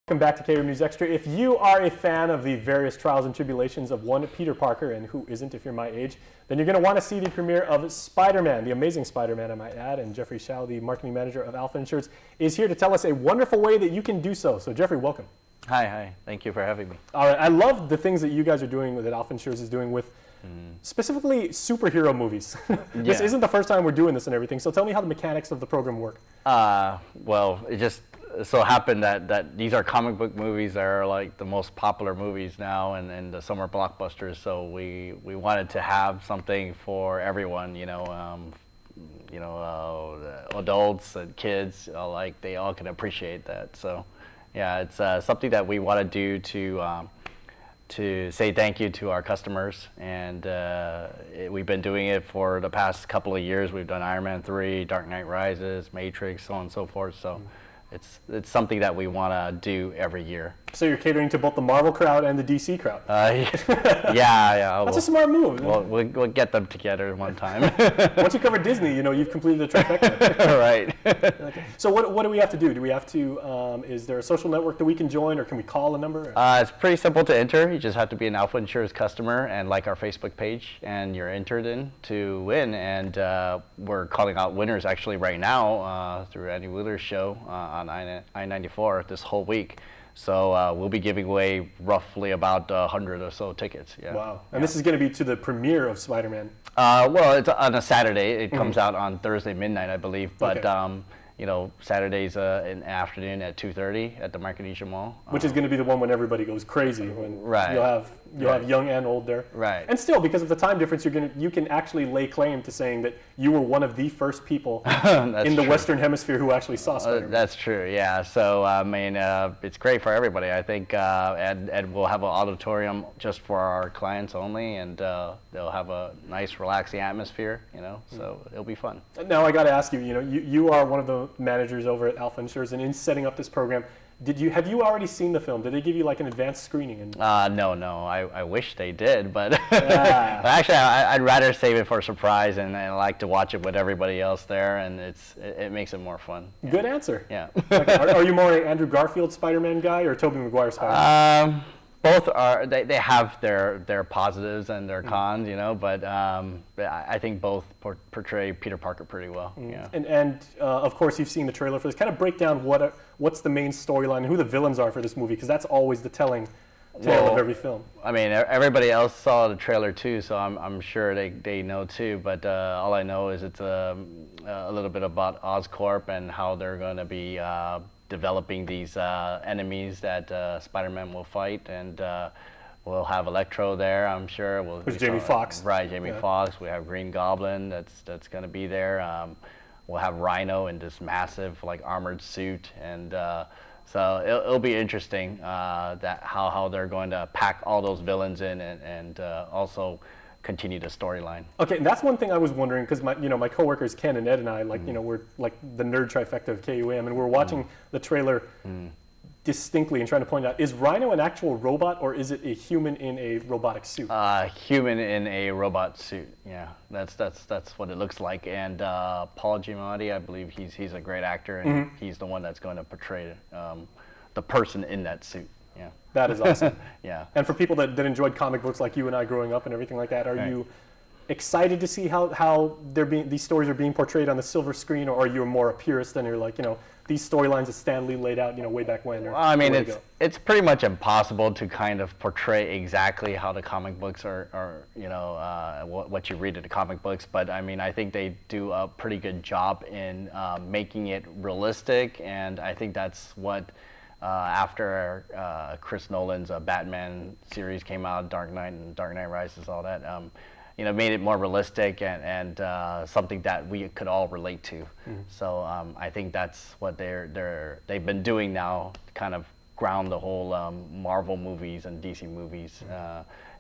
Welcome back to KROE News Extra. If you are a fan of the various trials and tribulations of one Peter Parker, and who isn't if you're my age, then you're going to want to see the premiere of Spider-Man, the Amazing Spider-Man, I might add. And Jeffrey Shao, the marketing manager of Alpha Insurance, is here to tell us a wonderful way that you can do so. So Jeffrey, welcome. Hi. Thank you for having me. All right, I love the things that you guys are doing, that Alpha Insurance is doing with specifically superhero movies. This isn't the first time we're doing this and everything. So tell me how the mechanics of the program work. Well, it just so happened that these are comic book movies that are like the most popular movies now and the summer blockbusters. So we wanted to have something for everyone, adults and kids, like they all can appreciate that. So yeah, it's something that we want to do to say thank you to our customers, and we've been doing it for the past couple of years. We've done Iron Man 3, Dark Knight Rises, Matrix, so on and so forth. So it's something that we want to do every year. So you're catering to both the Marvel crowd and the DC crowd. Yeah. That's a smart move. We'll get them together one time. Once you cover Disney, you've completed the trifecta. Right. Okay. So what do we have to do? Do we have to, is there a social network that we can join, or can we call a number? It's pretty simple to enter. You just have to be an Alpha Insurance customer and like our Facebook page, and you're entered in to win. And we're calling out winners actually right now through Andy Wheeler's show on I-94 this whole week. So we'll be giving away roughly about 100 or so tickets. Yeah. Wow. And this is going to be to the premiere of Spider-Man. Well, it's on a Saturday. It comes out on Thursday midnight, I believe. But Saturday's in the afternoon at 2:30 at the Micronesia Mall. Which is going to be the one when everybody goes crazy. When you'll have young and old there. Right. And still, because of the time difference, you can actually lay claim to saying that you were one of the first people in the Western Hemisphere who actually saw Spider-Man. That's true. Yeah. So it's great for everybody. I think, and we'll have an auditorium just for our clients only, and they'll have a nice, relaxing atmosphere. So it'll be fun. Now I got to ask you. You are one of the managers over at Alpha Insurance, and in setting up this program, have you already seen the film? Did they give you like an advanced screening? No. I wish they did, but actually, I'd rather save it for a surprise, and I like to watch it with everybody else there, and it makes it more fun. Yeah. Good answer. Yeah. Okay. Are you more an Andrew Garfield Spider-Man guy or Tobey Maguire Spider-Man? Both are. They have their positives and their cons, but I think both portray Peter Parker pretty well. Yeah. And of course, you've seen the trailer for this. Kind of break down what's the main storyline and who the villains are for this movie, because that's always the telling tale of every film. I mean, everybody else saw the trailer too, so I'm sure they know too. But all I know is it's a little bit about Oscorp and how they're going to be developing these enemies that Spider-Man will fight, and we'll have Electro there, I'm sure. Who's Jamie Foxx. Right, Jamie Foxx. We have Green Goblin that's going to be there. We'll have Rhino in this massive armored suit, and so it'll be interesting that how they're going to pack all those villains in and also continue the storyline. Okay, and that's one thing I was wondering, because my coworkers Ken and Ed and I, we're like the nerd trifecta of KUAM, and we're watching the trailer distinctly and trying to point out, is Rhino an actual robot, or is it a human in a robotic suit? Human in a robot suit. Yeah, that's what it looks like. And Paul Giamatti, I believe he's a great actor, and he's the one that's going to portray the person in that suit. Yeah. That is awesome. Yeah. And for people that enjoyed comic books like you and I growing up and everything like that, are you excited to see how these stories are being portrayed on the silver screen, or are you more a purist and you're like, these storylines that Stan Lee laid out, way back when? Well, I mean, it's pretty much impossible to kind of portray exactly how the comic books are what you read in the comic books. But I mean, I think they do a pretty good job in making it realistic, and I think that's what. After Chris Nolan's Batman series came out, Dark Knight and Dark Knight Rises, all that, made it more realistic and something that we could all relate to. So I think that's what they've been doing now, to kind of ground the whole Marvel movies and DC movies.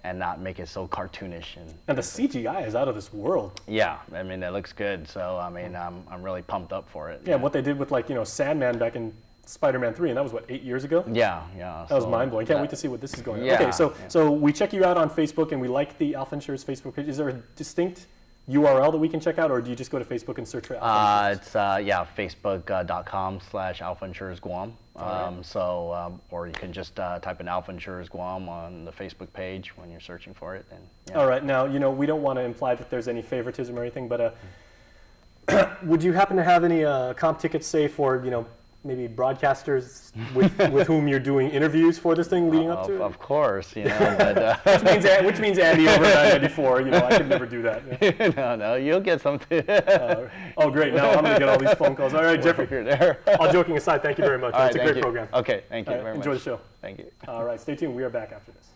And not make it so cartoonish. And the CGI is out of this world. Yeah, I mean, it looks good. So I mean, I'm really pumped up for it. Yeah, what they did with Sandman back in Spider-Man 3, and that was, 8 years ago? Yeah. That was mind-blowing. Can't wait to see what this is going on. Okay, so we check you out on Facebook, and we like the Alpha Insurance Facebook page. Is there a distinct URL that we can check out, or do you just go to Facebook and search for Alpha Insurance? It's facebook.com/Alpha Insurance Guam. Or you can just type in Alpha Insurance Guam on the Facebook page when you're searching for it. And, All right. Now, we don't want to imply that there's any favoritism or anything, but would you happen to have any comp tickets, say, for, maybe broadcasters with whom you're doing interviews for this thing leading up to it? Of course, but, which means Andy over at 994. I could never do that. No, you'll get something. Oh, great! Now I'm gonna get all these phone calls. All right, Jeffrey. You're there. All joking aside, thank you very much. It's a great program. Okay, thank you very much. Enjoy the show. Thank you. All right, stay tuned. We are back after this.